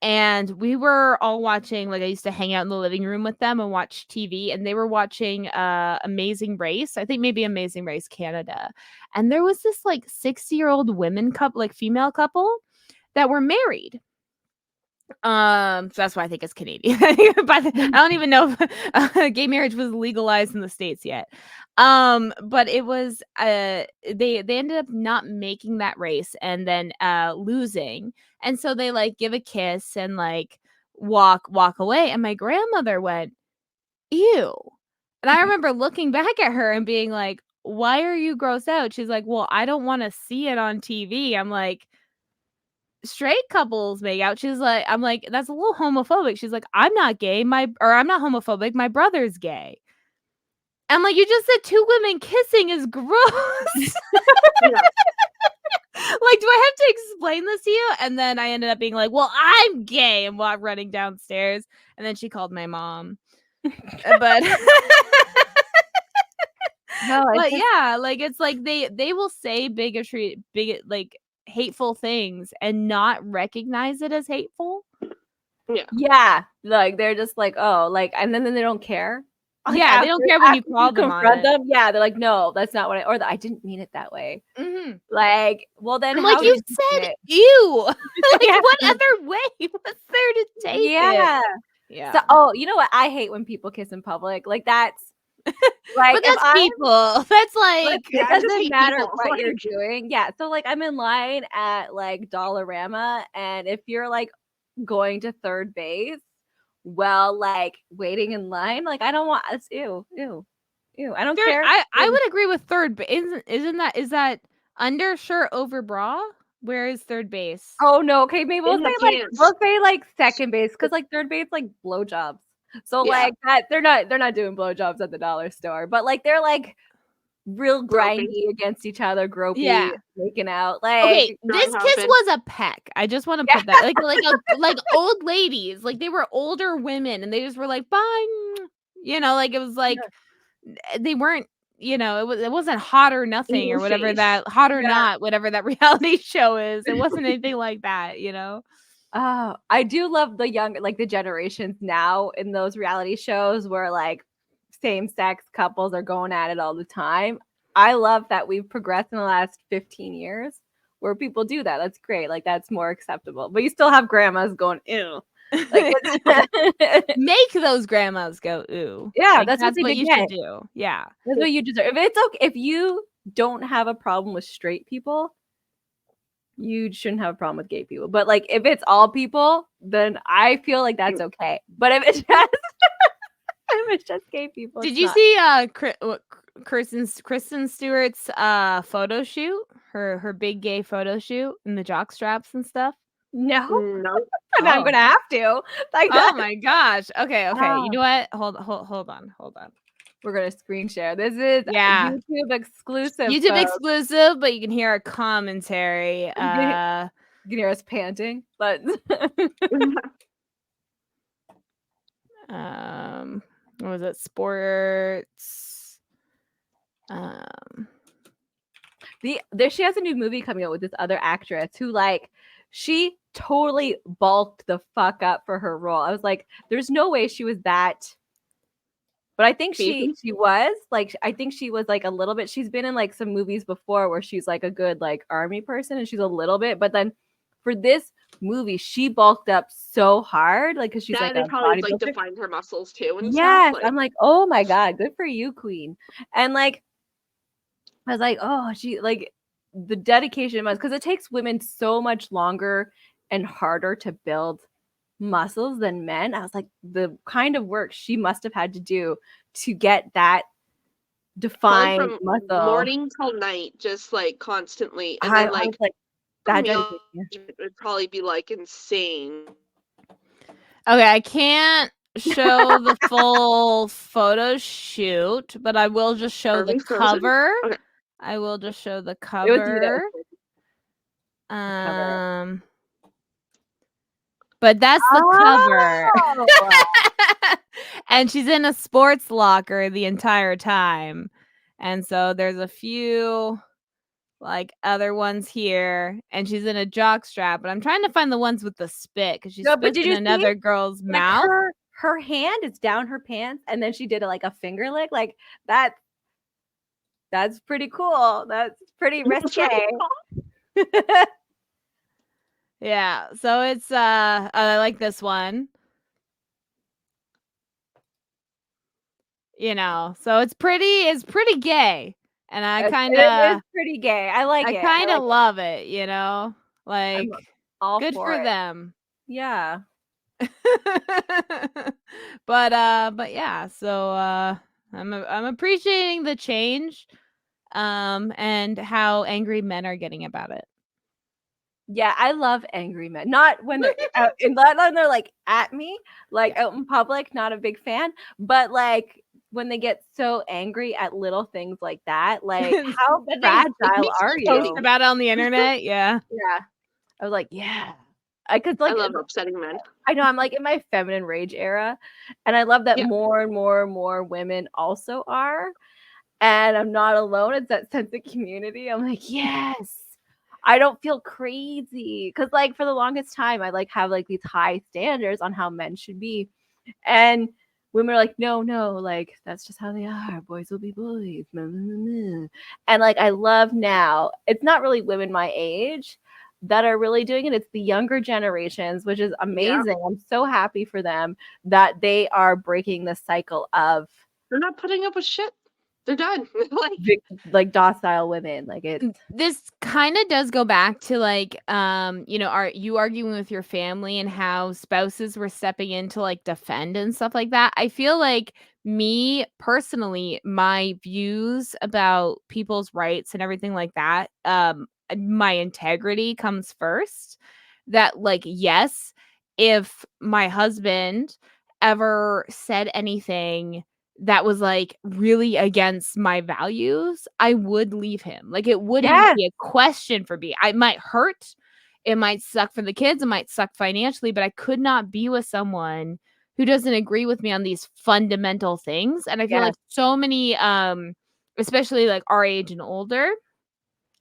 And we were all watching, like, I used to hang out in the living room with them and watch TV, and they were watching Amazing Race. I think maybe Amazing Race Canada. And there was this like 60-year-old female couple that were married. So that's why I think it's Canadian. But I don't even know if gay marriage was legalized in the States yet. But it was they ended up not making that race and then losing. And so they like give a kiss and like walk away. And my grandmother went, "Ew." And I remember looking back at her and being like, "Why are you grossed out?" She's like, "Well, I don't want to see it on TV." I'm like, straight couples make out. She's like, I'm like, that's a little homophobic. She's like, I'm not gay. I'm not homophobic. My brother's gay. I'm like, you just said two women kissing is gross. Yeah. Like, do I have to explain this to you? And then I ended up being like, well, I'm gay, and running downstairs. And then she called my mom. But No, but yeah, like it's like they will say like hateful things and not recognize it as hateful. Yeah, like they're just like, oh, like, and then they don't care. Like, Yeah, they don't care when you call them on confront it. them. Yeah, they're like, no, that's not what I didn't mean it that way. Mm-hmm. Like, well, then I'm how like, you did mean said it? ew. Like, Yeah. what other way was there to take it? Yeah. Yeah. So, oh, you know what? I hate when people kiss in public. Like, that's like, But if that's people. That's like, like, it I just doesn't hate matter people, what you're like- doing. Yeah. So, like, I'm in line at like Dollarama, and if you're like going to third base, well, like waiting in line, like, I don't want. It's ew. I don't care. I would agree with third base. Is that undershirt over bra? Where is third base? Oh no. Okay, maybe In the we'll pants. say like second base, because like third base, like blowjobs. So Yeah. like that, they're not doing blowjobs at the dollar store, but like they're like real Groping. grindy against each other, gropey, Yeah. making out. Okay, Like this Not kiss happen. was a peck. I just want to Yeah. put that like old ladies, like they were older women, and they just were like bye, like it was like they weren't, it wasn't hot or nothing In or whatever face. that hot or Yeah. not whatever that reality show is. It wasn't anything like that. Oh, I do love the young, like the generations now in those reality shows where like same sex couples are going at it all the time. I love that we've progressed in the last 15 years where people do that. That's great. Like that's more acceptable. But you still have grandmas going, ew. Like it's Make those grandmas go ooh. yeah, Like, that's what they you get. should do. Yeah. That's what you deserve. If it's okay, if you don't have a problem with straight people, you shouldn't have a problem with gay people. But like if it's all people, then I feel like that's okay. But if it's just if it's just gay people, Did it's you not. see Kristen Stewart's photo shoot? Her big gay photo shoot in the jock straps and stuff? No, No. and I'm Oh. gonna have to. Like Oh that. my gosh. Okay. You Oh, know what? Hold on. we're gonna screen share. This is Yeah. YouTube exclusive. YouTube folks. exclusive, but you can hear our commentary. You can hear us panting, but What was it? Sports. there she has a new movie coming out with this other actress who like she totally bulked the fuck up for her role. I was like, there's no way she was that. But I think she was like, I think she was like a little bit. She's been in like some movies before where she's like a good like army person, and she's a little bit. But then for this movie, she bulked up so hard, like because she's like they a probably like bodybuilder. defined her muscles too and Yes, stuff. Like, I'm like, oh my god, good for you, queen. And like, I was like, oh, she like the dedication was because it takes women so much longer and harder to build muscles than men. I was like, the kind of work she must have had to do to get that probably defined from muscle. morning till night, just like constantly, and I then like was like, her that meal dedication. would probably be like insane. Okay, I can't show the full photo shoot, but I will just show Are the we frozen? cover. Okay. I will just show the It was you that cover. was cover. But that's the cover. Oh. And she's in a sports locker the entire time. And so there's a few like other ones here, and she's in a jock strap, but I'm trying to find the ones with the spit because she No, but spits did in you see? another girl's Like mouth. her hand is down her pants, and then she did like a finger lick. Like that. That's pretty cool. That's pretty risque. Yeah, so it's I like this one. So it's pretty gay. And I kind It of is pretty gay. I like it. kind I of like love it, I'm like all good for it. them. Yeah. But yeah, so I'm appreciating the change and how angry men are getting about it. Yeah, I love angry men. Not when they're out not when they're like at me, like out in public, not a big fan, but like when they get so angry at little things like that, like how fragile are Post you? about it on the internet, yeah. Yeah. I was like, yeah. Cause like I love upsetting men. I know I'm like in my feminine rage era, and I love that Yeah. more and more and more women also are. And I'm not alone. It's that sense of community. I'm like, yes, I don't feel crazy. Cause like for the longest time, I like have like these high standards on how men should be. And women are like, no, like that's just how they are. Boys will be boys. And like I love now, it's not really women my age that are really doing it. It's the younger generations, which is amazing. Yeah. I'm so happy for them that they are breaking the cycle of they're not putting up with shit. They're done. like docile women. Like it. This kind of does go back to like are you arguing with your family and how spouses were stepping in to like defend and stuff like that. I feel like me personally, my views about people's rights and everything like that, my integrity comes first. That like, yes, if my husband ever said anything that was like really against my values, I would leave him. Like it wouldn't Yes. be a question for me. I might hurt, it might suck for the kids, it might suck financially, but I could not be with someone who doesn't agree with me on these fundamental things. And I feel like Yes. so many especially like our age and older,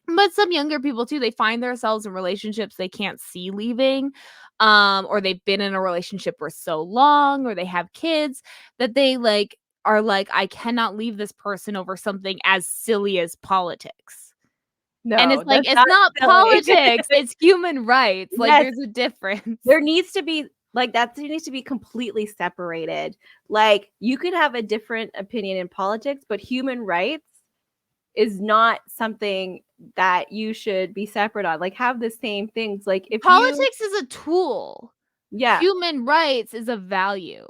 but some younger people too, they find themselves in relationships they can't see leaving, or they've been in a relationship for so long, or they have kids that they like are like, I cannot leave this person over something as silly as politics. And No, it's like, that's it's not not silly. politics, it's human rights. Like Yes. there's a difference. There needs to be like that needs to be completely separated. Like you could have a different opinion in politics, but human rights is not something that you should be separate on. Like have the same things. Like if you Politics is a tool. yeah, Human rights is a value.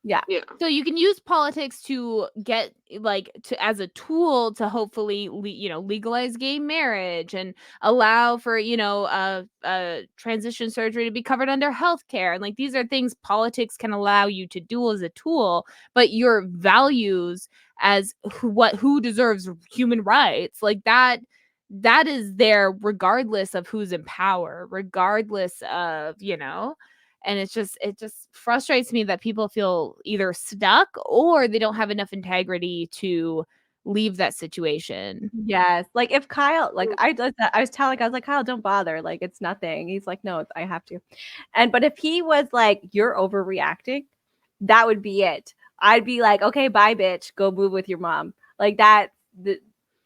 yeah. Yeah. So you can use politics to get like to as a tool to hopefully legalize gay marriage and allow for transition surgery to be covered under healthcare, and like these are things politics can allow you to do as a tool. But your values as who deserves human rights, like that is there regardless of who's in power, regardless of and it just frustrates me that people feel either stuck or they don't have enough integrity to leave that situation. Yes. Like if Kyle, like Mm. I was telling, I was like, Kyle, don't bother. Like it's nothing. He's like, no, I have to. But if he was like, you're overreacting, that would be it. I'd be like, okay, bye, bitch. Go move with your mom. Like that.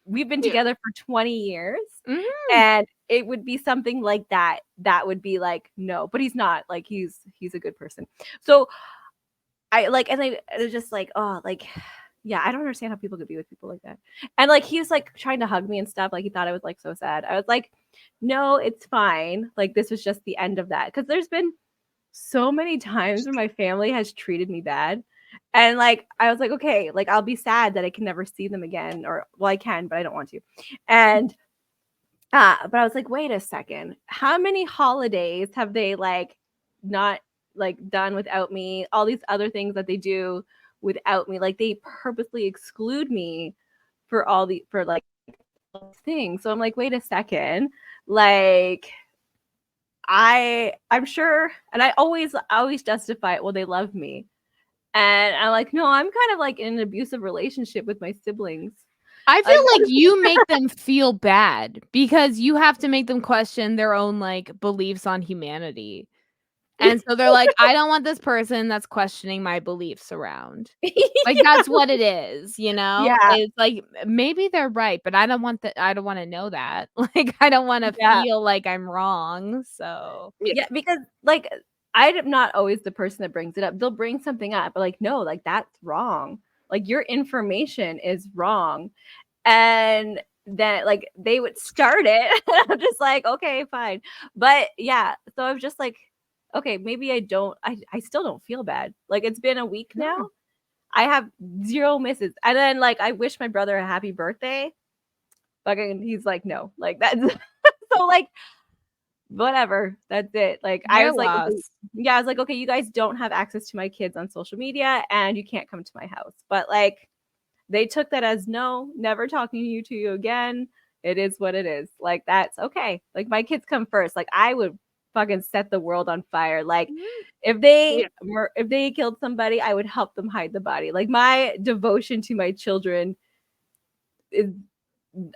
We've been Yeah. together for 20 years, Mhm. and it would be something like that. That would be like, no, but he's not. Like he's a good person. So I like, and it was just like, oh, like, yeah, I don't understand how people could be with people like that. And like, he was like trying to hug me and stuff. Like, he thought I was like so sad. I was like, no, it's fine. Like, this was just the end of that. Cause there's been so many times when my family has treated me bad. And like, I was like, okay, like, I'll be sad that I can never see them again. Or, well, I can, but I don't want to. And, but I was like, wait a second. How many holidays have they like not like done without me? All these other things that they do without me, like they purposely exclude me for like things. So I'm like, wait a second. Like I'm sure, and I always justify it. Well, they love me. And I'm like, no, I'm kind of like in an abusive relationship with my siblings. I feel like you make them feel bad because you have to make them question their own like beliefs on humanity. And so they're like, I don't want this person that's questioning my beliefs around. Like that's what it is, Yeah. It's like maybe they're right, but I don't want that. I don't want to know that. Like I don't want to Yeah. feel like I'm wrong. So Yeah, because like I'm not always the person that brings it up. They'll bring something up, but like, no, like that's wrong. Like your information is wrong. And then like they would start it. I'm just like, okay, fine. But yeah, so I was just like, okay, maybe I still don't feel bad. Like it's been a week now. No. I have 0 misses. And then like I wish my brother a happy birthday. Fucking he's like, no, like that's so like whatever. That's it. Like I Their was like, okay, loss. yeah, I was like, okay, you guys don't have access to my kids on social media and you can't come to my house. But like they took that as no, never talking to you again. It is what it is. Like that's okay. Like my kids come first. Like I would fucking set the world on fire. Like if they killed somebody, I would help them hide the body. Like my devotion to my children is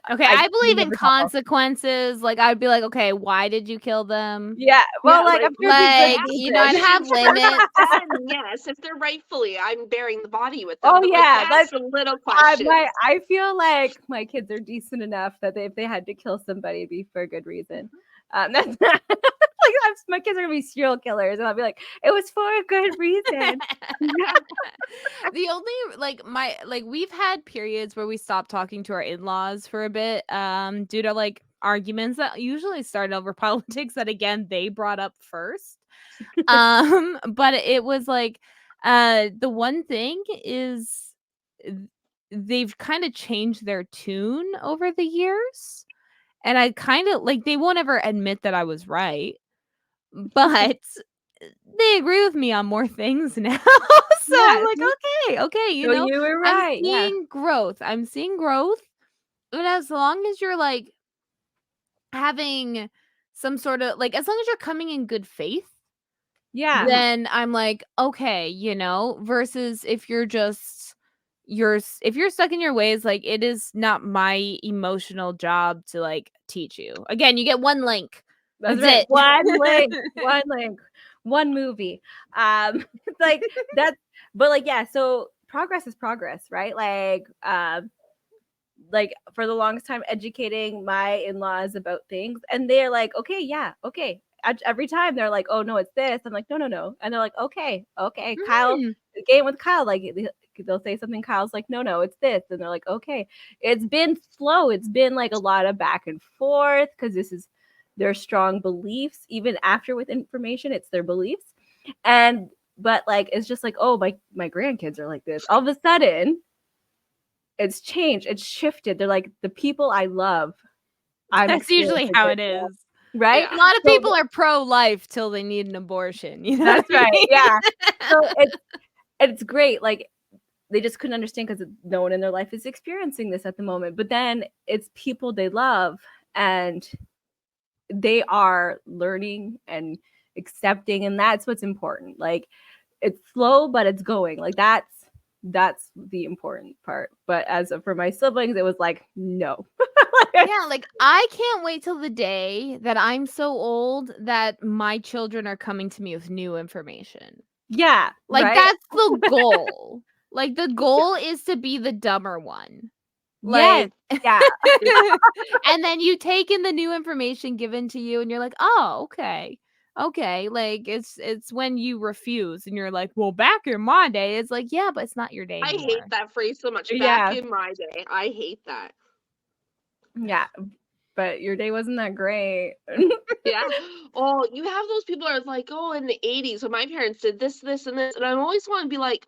Okay, I believe in never tell. consequences. Like I'd be like, okay, why did you kill them? Yeah. Well, Yeah, like I'm sure Like, people I'd have limits. And yes, if they're rightfully, I'm burying the body with them. Oh but yeah, that's a little question. I feel like my kids are decent enough that if they had to kill somebody, it'd be for a good reason. That's not, like my kids are gonna be serial killers, and I'll be like, it was for a good reason. The only we've had periods where we stopped talking to our in-laws for a bit due to like arguments that usually started over politics that again they brought up first. But it was like the one thing is they've kind of changed their tune over the years, and I kind of like they won't ever admit that I was right, but they agree with me on more things now. So Yeah, I'm like, okay, you so know, you were I'm right. Yeah. seeing growth. I'm seeing growth. And as long as you're like having some sort of like, as long as you're coming in good faith, Yeah. then I'm like, okay, you know, versus if you're just if you're stuck in your ways, like it is not my emotional job to like teach you. Again, you get one link. That's That's right. it. One link, one movie. It's like that's, but like, yeah, so progress is progress, right? Like for the longest time educating my in-laws about things, and they're like, okay, yeah, okay. Every time they're like, oh no, it's this. I'm like, no. And they're like, okay. Kyle, Mm. the game with Kyle, like they'll say something, Kyle's like, no, it's this. And they're like, okay. It's been slow. It's been like a lot of back and forth because this is their strong beliefs. Even after with information, it's their beliefs. And but like it's just like, oh, my grandkids are like this. All of a sudden, it's changed. It's shifted. They're like the people I love. I'm That's usually experiencing how it it now, is. right? A lot of So people are pro-life till they need an abortion. You know that's what I right. mean? Yeah. So it's great. Like they just couldn't understand because no one in their life is experiencing this at the moment. But then it's people they love and they are learning and accepting, and that's what's important. Like it's slow, but it's going. Like that's the important part. But for my siblings, it was like no. Yeah, like I can't wait till the day that I'm so old that my children are coming to me with new information. Yeah, Like right? that's the goal. Like the goal is to be the dumber one. Yes. Like Yeah. and then you take in the new information given to you and you're like, "Oh, okay. Okay." Like it's when you refuse and you're like, "Well, back in my day." It's like, "Yeah, but it's not your day I anymore." hate that phrase so much. Back Yeah. in my day, I hate that. Yeah. But your day wasn't that great. Yeah. Oh, you have those people that are like, oh, in the 80s when my parents did this, this, and this. And I always want to be like,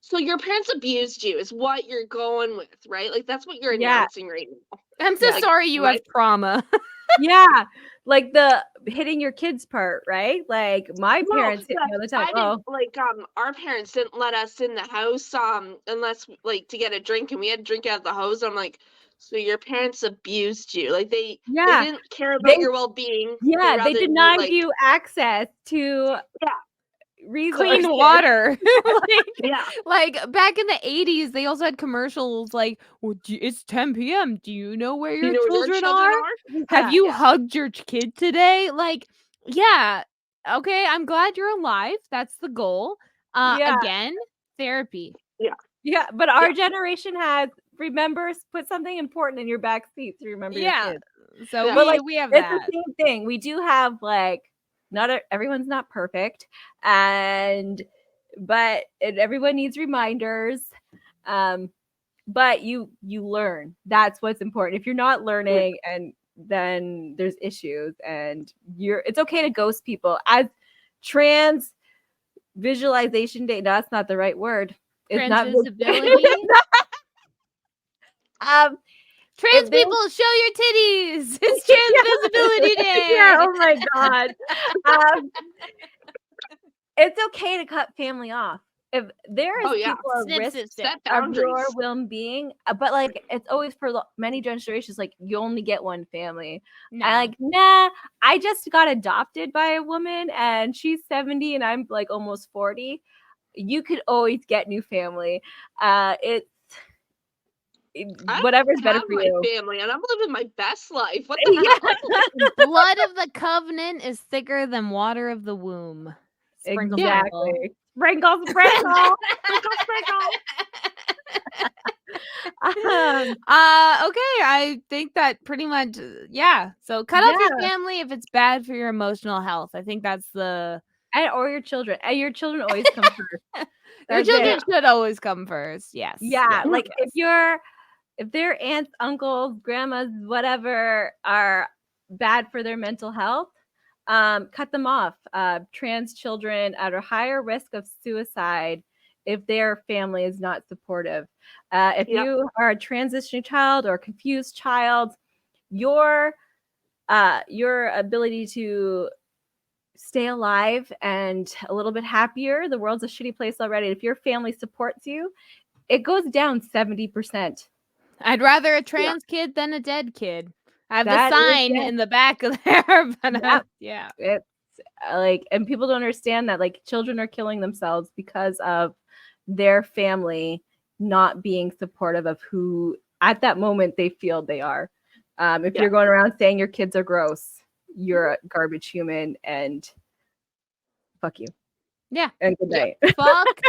so your parents abused you is what you're going with, right? Like that's what you're Yeah. announcing right now. I'm so Yeah. sorry you have trauma. Yeah. Like the hitting your kids part, right? Like my No, parents hit me all the time. I Oh, didn't like our parents didn't let us in the house unless like to get a drink, and we had to drink out of the hose. I'm like, so your parents abused you. Like they yeah. didn't care They about your well-being. They Yeah, they rather you denied like you access to resources. Clean water. yeah. like back in the 80s, they also had commercials like, well, it's 10 p.m. Do you know where Do you your know where your children children are? are? Have you Yeah. hugged your kid today? Like, yeah. Okay, I'm glad you're alive. That's the goal. Yeah. Again, therapy. Yeah. Yeah, but our generation has put something important in your back seat to remember your Yeah. kids. So Yeah. But like we have it's that. the same thing. We do have like everyone's not perfect, but everyone needs reminders. But you learn. That's what's important. If you're not learning, and then there's issues, and it's okay to ghost people. As trans visualization day, no, that's not the right word. It's not Transvisibility. um Trans people, show your titties. It's Trans Visibility Day. Yeah, oh my god. It's okay to cut family off. If there is people at Snip, risk snip, snip. Set of boundaries. your well-being, but like it's always for many generations, like you only get one family. No. I like, nah, I just got adopted by a woman and she's 70 and I'm like almost 40. You could always get new family. Whatever's better for you. Family, and I'm living my best life. What the hell? Blood of the covenant is thicker than water of the womb. Sprinkle, Exactly. sprinkle. Sprinkle. Okay, I think that pretty much, yeah. So cut off your family if it's bad for your emotional health. I think that's the or your children. And your children always come first. your children should always come first. Yes. Yeah, yes, like yes. if their aunts, uncles, grandmas, whatever are bad for their mental health, cut them off. Trans children are at a higher risk of suicide if their family is not supportive. If you are a transitioning child or a confused child, your ability to stay alive and a little bit happier. The world's a shitty place already. If your family supports you, it goes down 70%. I'd rather a trans kid than a dead kid. I have That the is sign it. in the back of there, but Yep. yeah. It's like, and people don't understand that like children are killing themselves because of their family not being supportive of who at that moment they feel they are. If Yeah. you're going around saying your kids are gross, you're a garbage human, and fuck you. Yeah. And good Yeah. night. Fuck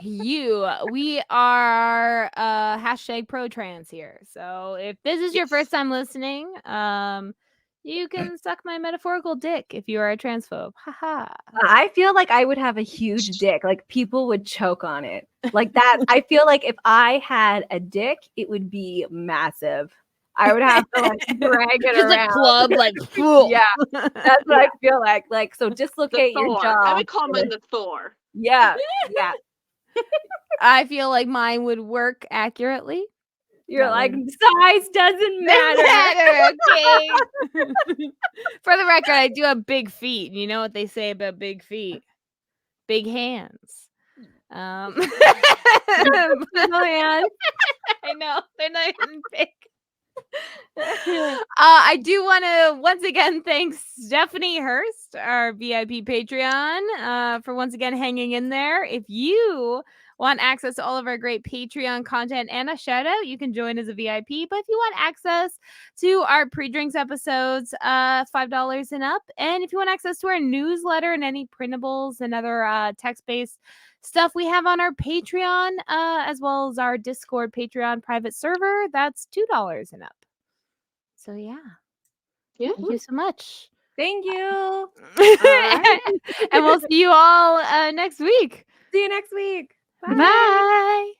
you. We are hashtag pro trans here. So if this is your Yes. first time listening, you can suck my metaphorical dick if you are a transphobe. Haha. I feel like I would have a huge dick. Like people would choke on it. Like that. I feel like if I had a dick, it would be massive. I would have to like drag it Just around. a club, like Yeah, that's what I feel like. Like, so The dislocate your Thor. jaw. I would call mine the Thor. Yeah, yeah. I feel like mine would work accurately. You're That like, would- size doesn't matter. Okay. For the record, I do have big feet. You know what they say about big feet? Big hands. Man, I know they're not even big. I do want to once again thank Stephanie Hurst, our VIP Patreon, for once again hanging in there. If you want access to all of our great Patreon content and a shout out, you can join as a VIP. But if you want access to our pre-drinks episodes, $5 and up, and if you want access to our newsletter and any printables and other text-based stuff we have on our Patreon, as well as our Discord Patreon private server, that's $2 and up. So yeah, Yeah. thank you so much. thank you. And we'll see you all next week. See you next week. Bye.